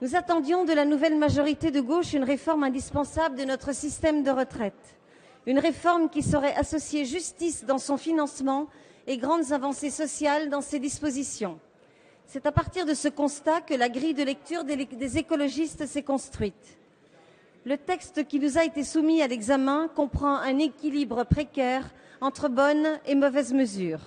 Nous attendions de la nouvelle majorité de gauche une réforme indispensable de notre système de retraite. Une réforme qui saurait associer justice dans son financement et grandes avancées sociales dans ses dispositions. C'est à partir de ce constat que la grille de lecture des écologistes s'est construite. Le texte qui nous a été soumis à l'examen comprend un équilibre précaire entre bonnes et mauvaises mesures.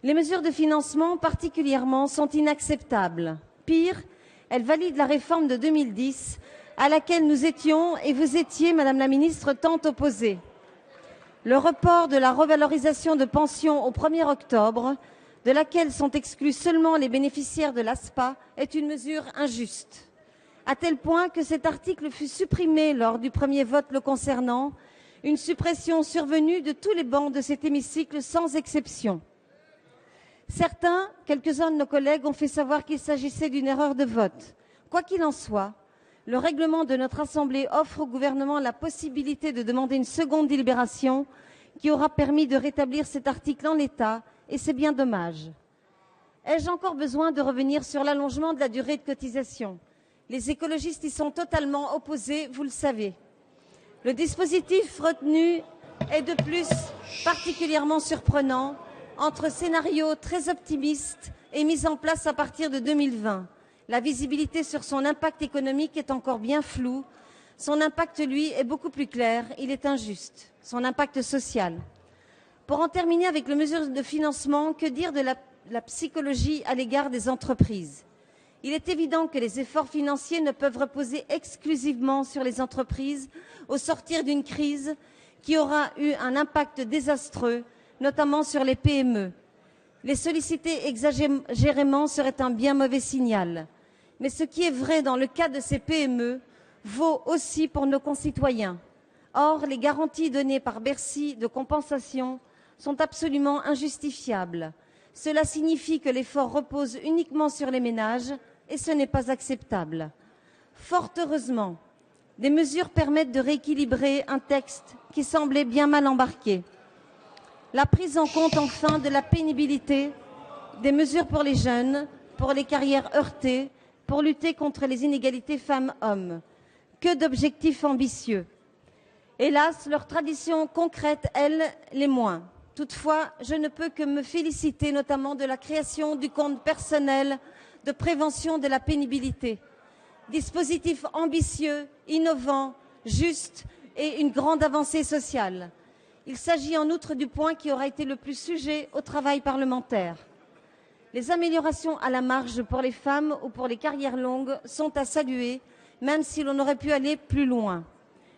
Les mesures de financement, particulièrement, sont inacceptables. Pire, elles valident la réforme de 2010, à laquelle nous étions, et vous étiez, Madame la Ministre, tant opposés. Le report de la revalorisation de pensions au 1er octobre, de laquelle sont exclus seulement les bénéficiaires de l'ASPA, est une mesure injuste, à tel point que cet article fut supprimé lors du premier vote le concernant, une suppression survenue de tous les bancs de cet hémicycle sans exception. Certains, quelques-uns de nos collègues, ont fait savoir qu'il s'agissait d'une erreur de vote. Quoi qu'il en soit, le règlement de notre Assemblée offre au gouvernement la possibilité de demander une seconde délibération qui aura permis de rétablir cet article en l'état, et c'est bien dommage. Ai-je encore besoin de revenir sur l'allongement de la durée de cotisation? Les écologistes y sont totalement opposés, vous le savez. Le dispositif retenu est de plus particulièrement surprenant, entre scénarios très optimistes et mis en place à partir de 2020. La visibilité sur son impact économique est encore bien floue. Son impact, lui, est beaucoup plus clair. Il est injuste. Son impact social. Pour en terminer avec les mesures de financement, que dire de la psychologie à l'égard des entreprises? Il est évident que les efforts financiers ne peuvent reposer exclusivement sur les entreprises au sortir d'une crise qui aura eu un impact désastreux, notamment sur les PME. Les solliciter exagérément serait un bien mauvais signal. Mais ce qui est vrai dans le cas de ces PME vaut aussi pour nos concitoyens. Or, les garanties données par Bercy de compensation sont absolument injustifiables. Cela signifie que l'effort repose uniquement sur les ménages et ce n'est pas acceptable. Fort heureusement, des mesures permettent de rééquilibrer un texte qui semblait bien mal embarqué. La prise en compte enfin de la pénibilité, des mesures pour les jeunes, pour les carrières heurtées, pour lutter contre les inégalités femmes-hommes. Que d'objectifs ambitieux. Hélas, leur tradition concrète, elle, les moins. Toutefois, je ne peux que me féliciter notamment de la création du compte personnel de prévention de la pénibilité. Dispositif ambitieux, innovant, juste et une grande avancée sociale. Il s'agit en outre du point qui aura été le plus sujet au travail parlementaire. Les améliorations à la marge pour les femmes ou pour les carrières longues sont à saluer, même si l'on aurait pu aller plus loin.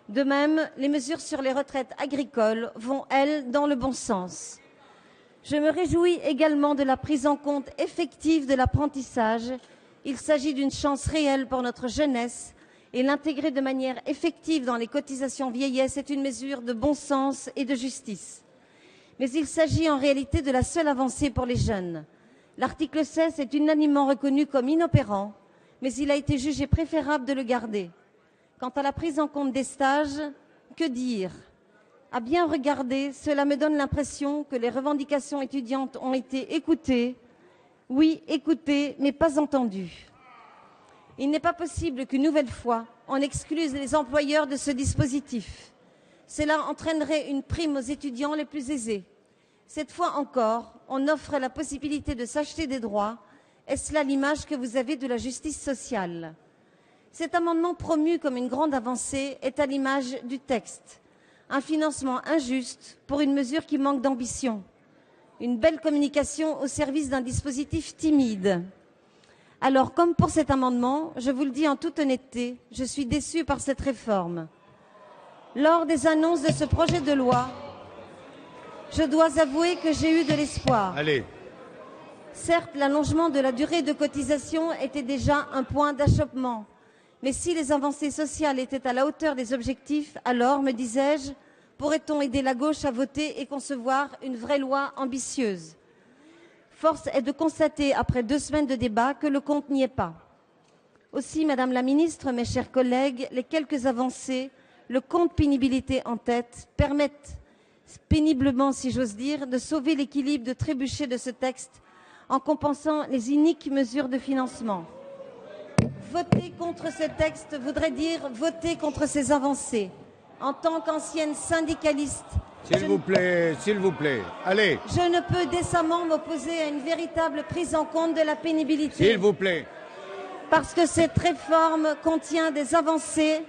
De même, les mesures sur les retraites agricoles vont, elles, dans le bon sens. Je me réjouis également de la prise en compte effective de l'apprentissage. Il s'agit d'une chance réelle pour notre jeunesse et l'intégrer de manière effective dans les cotisations vieillesse est une mesure de bon sens et de justice. Mais il s'agit en réalité de la seule avancée pour les jeunes. L'article 16 est unanimement reconnu comme inopérant, mais il a été jugé préférable de le garder. Quant à la prise en compte des stages, que dire? À bien regarder, cela me donne l'impression que les revendications étudiantes ont été écoutées. Oui, écoutées, mais pas entendues. Il n'est pas possible qu'une nouvelle fois, on excluse les employeurs de ce dispositif. Cela entraînerait une prime aux étudiants les plus aisés. Cette fois encore, on offre la possibilité de s'acheter des droits. Est-ce là l'image que vous avez de la justice sociale? Cet amendement promu comme une grande avancée est à l'image du texte. Un financement injuste pour une mesure qui manque d'ambition. Une belle communication au service d'un dispositif timide. Alors, comme pour cet amendement, je vous le dis en toute honnêteté, je suis déçue par cette réforme. Lors des annonces de ce projet de loi, je dois avouer que j'ai eu de l'espoir. Allez. Certes, l'allongement de la durée de cotisation était déjà un point d'achoppement. Mais si les avancées sociales étaient à la hauteur des objectifs, alors, me disais-je, pourrait-on aider la gauche à voter et concevoir une vraie loi ambitieuse? Force est de constater, après 2 semaines de débat, que le compte n'y est pas. Aussi, Madame la Ministre, mes chers collègues, les quelques avancées, le compte pénibilité en tête, permettent péniblement, si j'ose dire, de sauver l'équilibre de trébucher de ce texte en compensant les iniques mesures de financement. voter contre ce texte voudrait dire voter contre ces avancées. En tant qu'ancienne syndicaliste, s'il vous plaît, allez. Je ne peux décemment m'opposer à une véritable prise en compte de la pénibilité. S'il vous plaît. Parce que cette réforme contient des avancées,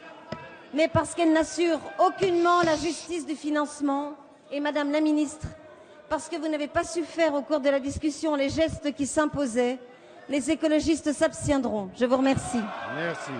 mais parce qu'elle n'assure aucunement la justice du financement. Et Madame la Ministre, parce que vous n'avez pas su faire au cours de la discussion les gestes qui s'imposaient, les écologistes s'abstiendront. Je vous remercie. Merci.